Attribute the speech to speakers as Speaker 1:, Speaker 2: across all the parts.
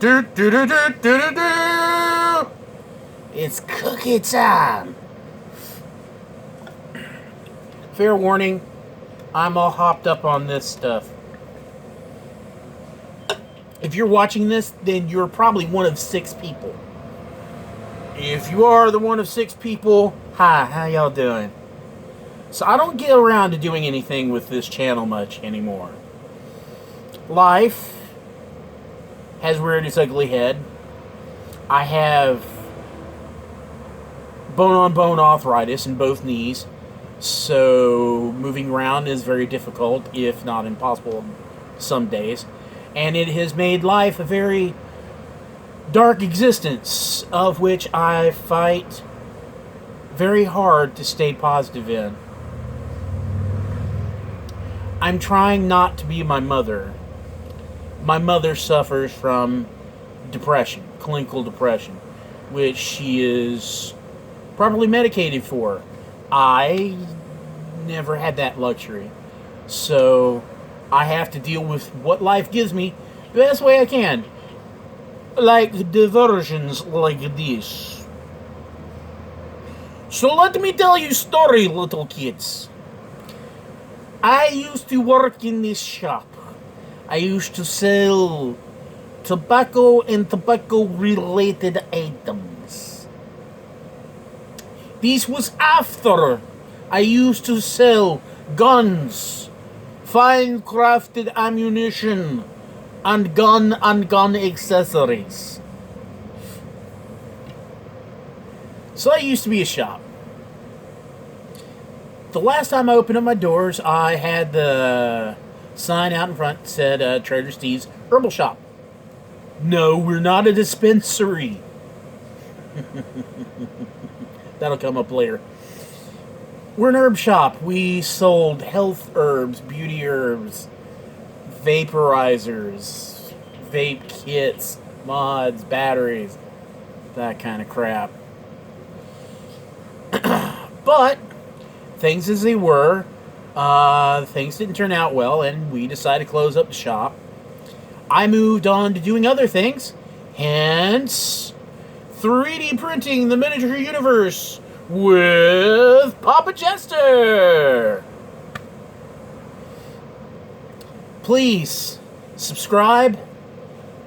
Speaker 1: Do, do, do, do, do, do, do. It's cookie time. Fair warning, I'm all hopped up on this stuff. If you're watching this, then you're probably one of 6 people. If you are the one of 6 people, hi, how y'all doing? So I don't get around to doing anything with this channel much anymore. Life has reared its ugly head. I have bone-on-bone arthritis in both knees, so moving around is very difficult, if not impossible, some days. And it has made life a very dark existence, of which I fight very hard to stay positive in. I'm trying not to be my mother. My mother suffers from depression, clinical depression, which she is properly medicated for. I never had that luxury. So I have to deal with what life gives me the best way I can. Like diversions like this. So let me tell you a story, little kids. I used to work in this shop. I used to sell tobacco and tobacco-related items. This was after I used to sell guns, fine-crafted ammunition, and gun accessories. So that used to be a shop. The last time I opened up my doors, I had the sign out in front that said Trader Steve's Herbal Shop. No, we're not a dispensary. That'll come up later. We're an herb shop. We sold health herbs, beauty herbs, vaporizers, vape kits, mods, batteries, that kind of crap. But things as they were, things didn't turn out well, and we decided to close up the shop. I moved on to doing other things, hence 3D printing the miniature universe with Papa Jester. Please subscribe.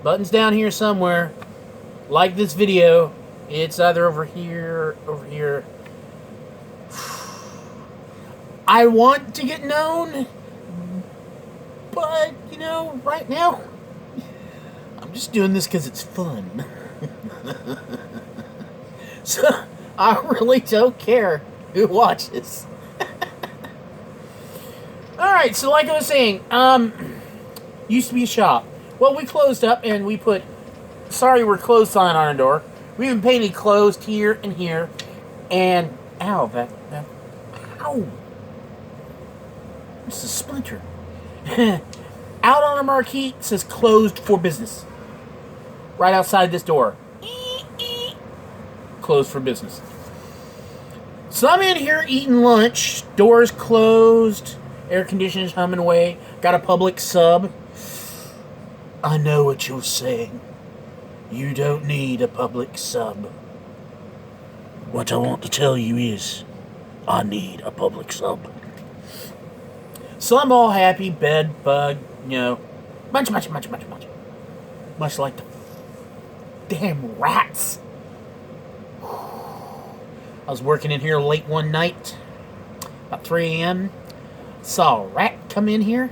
Speaker 1: Button's down here somewhere. Like this video. It's either over here, over here. I want to get known, but, you know, right now, I'm just doing this because it's fun. So, I really don't care who watches. Alright, so like I was saying, used to be a shop. Well, we closed up and we put, sorry we're closed sign on our door. We even painted closed here and here. And, ow, ow. It's a splinter. Out on a marquee, it says closed for business. Right outside this door. Closed for business. So I'm in here eating lunch. Doors closed. Air conditioners humming away. Got a public sub. I know what you're saying. You don't need a public sub. What I want to tell you is, I need a public sub. So I'm all happy, bed, bug, you know, much. Much like the damn rats. I was working in here late one night, about 3 a.m. Saw a rat come in here.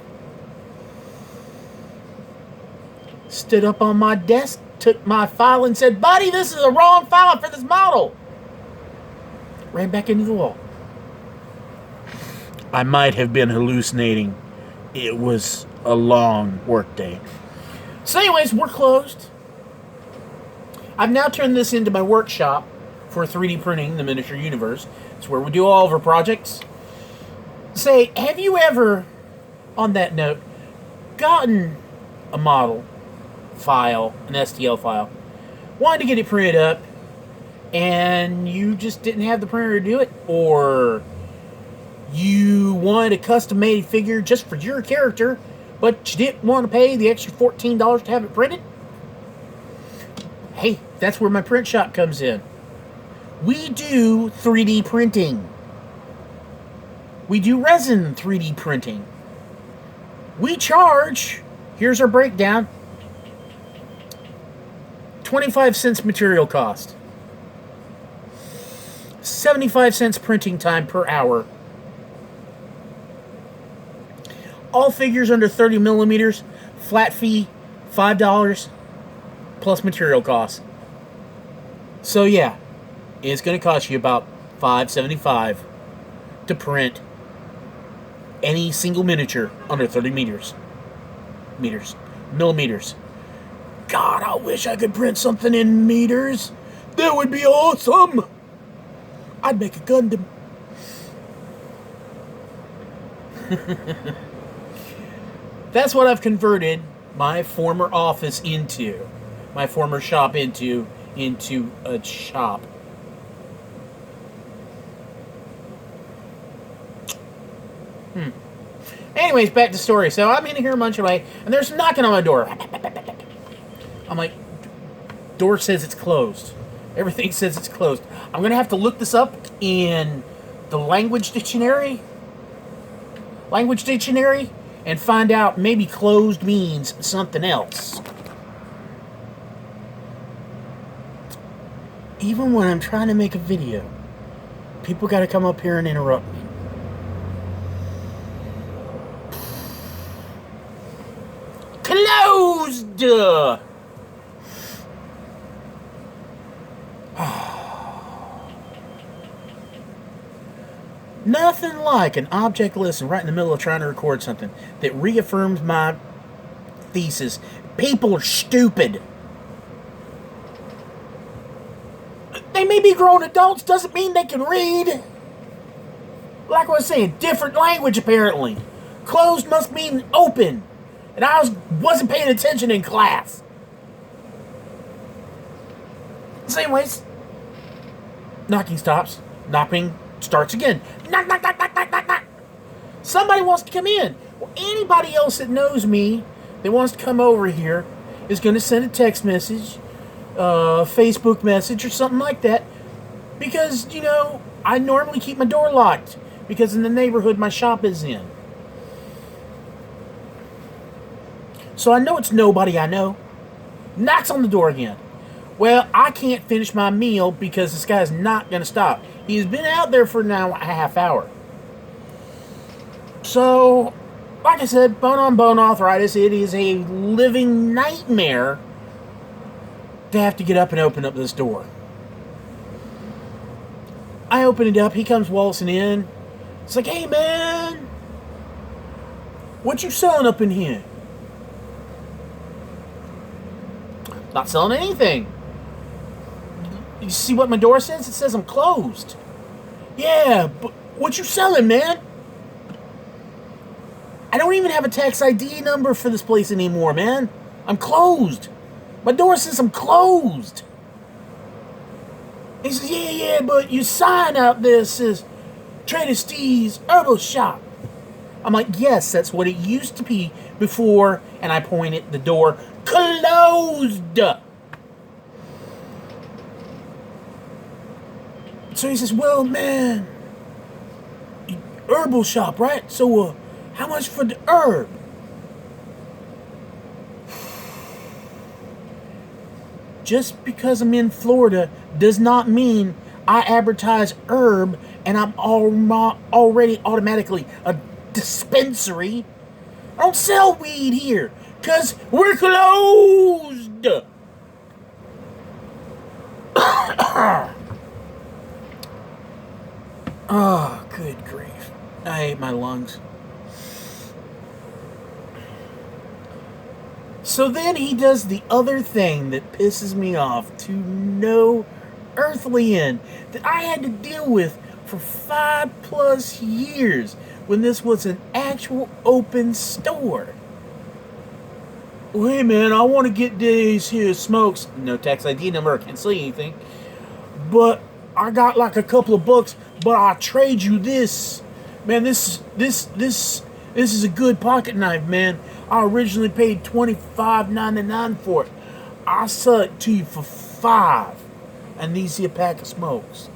Speaker 1: Stood up on my desk, took my file and said, buddy, this is a wrong file for this model. Ran back into the wall. I might have been hallucinating. It was a long work day. So anyways, we're closed. I've now turned this into my workshop for 3D printing the miniature universe. It's where we do all of our projects. Say, have you ever, on that note, gotten a model file, an STL file, wanted to get it printed up, and you just didn't have the printer to do it? Or you wanted a custom-made figure just for your character, but you didn't want to pay the extra $14 to have it printed? Hey, that's where my print shop comes in. We do 3D printing. We do resin 3D printing. We charge, here's our breakdown, 25 cents material cost, 75 cents printing time per hour. All figures under 30 millimeters, flat fee, $5 plus material costs. So yeah, it's going to cost you about $5.75 to print any single miniature under 30 millimeters. God, I wish I could print something in meters. That would be awesome. I'd make a Gundam. That's what I've converted my former office into. My former shop into a shop. Anyways, back to the story. So I'm in here munching away, and there's knocking on my door. I'm like, door says it's closed. Everything says it's closed. I'm going to have to look this up in the language dictionary. And find out maybe closed means something else. Even when I'm trying to make a video, people got to come up here and interrupt me. Closed! Nothing like an object lesson right in the middle of trying to record something that reaffirms my thesis. People are stupid. They may be grown adults, doesn't mean they can read. Like I was saying, different language apparently. Closed must mean open. And I wasn't paying attention in class. So anyways, knocking stops. Knocking starts again. Knock, knock, knock, knock, knock, knock, knock. Somebody wants to come in. Well, anybody else that knows me that wants to come over here is going to send a text message, Facebook message, or something like that. Because, you know, I normally keep my door locked. Because in the neighborhood my shop is in. So I know it's nobody I know. Knocks on the door again. Well, I can't finish my meal because this guy's not going to stop. He's been out there for now a half hour. So, like I said, bone on bone arthritis. It is a living nightmare to have to get up and open up this door. I open it up. He comes waltzing in. It's like, hey, man. What you selling up in here? Not selling anything. You see what my door says? It says I'm closed. Yeah, but what you selling, man? I don't even have a tax ID number for this place anymore, man. I'm closed. My door says I'm closed. He says, yeah, but your sign out there says Trader Steve's Herbal Shop. I'm like, yes, that's what it used to be before, and I pointed the door closed. So he says, well, man, herbal shop, right? So, how much for the herb? Just because I'm in Florida does not mean I advertise herb and I'm already automatically a dispensary. I don't sell weed here because we're closed. Oh, good grief. I hate my lungs. So then he does the other thing that pisses me off to no earthly end that I had to deal with for 5+ years when this was an actual open store. Well, hey man, I want to get these here smokes. No tax ID number, I can't say anything. But I got like a couple of bucks, but I'll trade you this. Man, this is a good pocket knife, man. I originally paid $25.99 for it. I'll sell it to you for $5. And these here pack of smokes.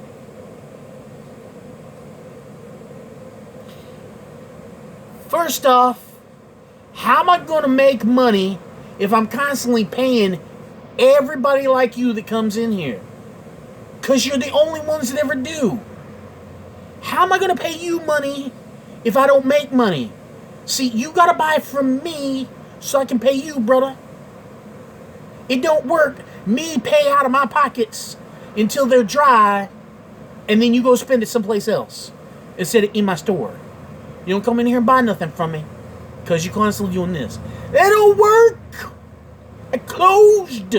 Speaker 1: First off, how am I going to make money if I'm constantly paying everybody like you that comes in here? Because you're the only ones that ever do. How am I going to pay you money if I don't make money? See, you got to buy from me so I can pay you, brother. It don't work. Me pay out of my pockets until they're dry, and then you go spend it someplace else instead of in my store. You don't come in here and buy nothing from me because you're constantly doing this. That don't work. I closed.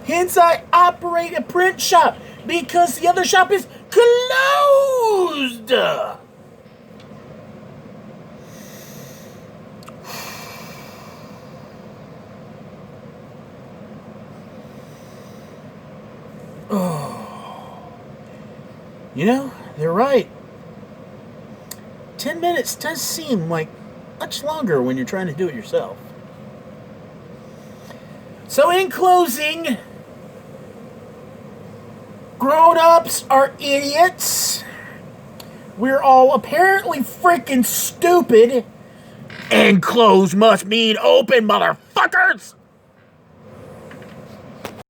Speaker 1: Hence, I operate a print shop because the other shop is closed. Oh. You know, they're right. 10 minutes does seem like much longer when you're trying to do it yourself. So in closing, grown-ups are idiots. We're all apparently freaking stupid. And close must mean open, motherfuckers!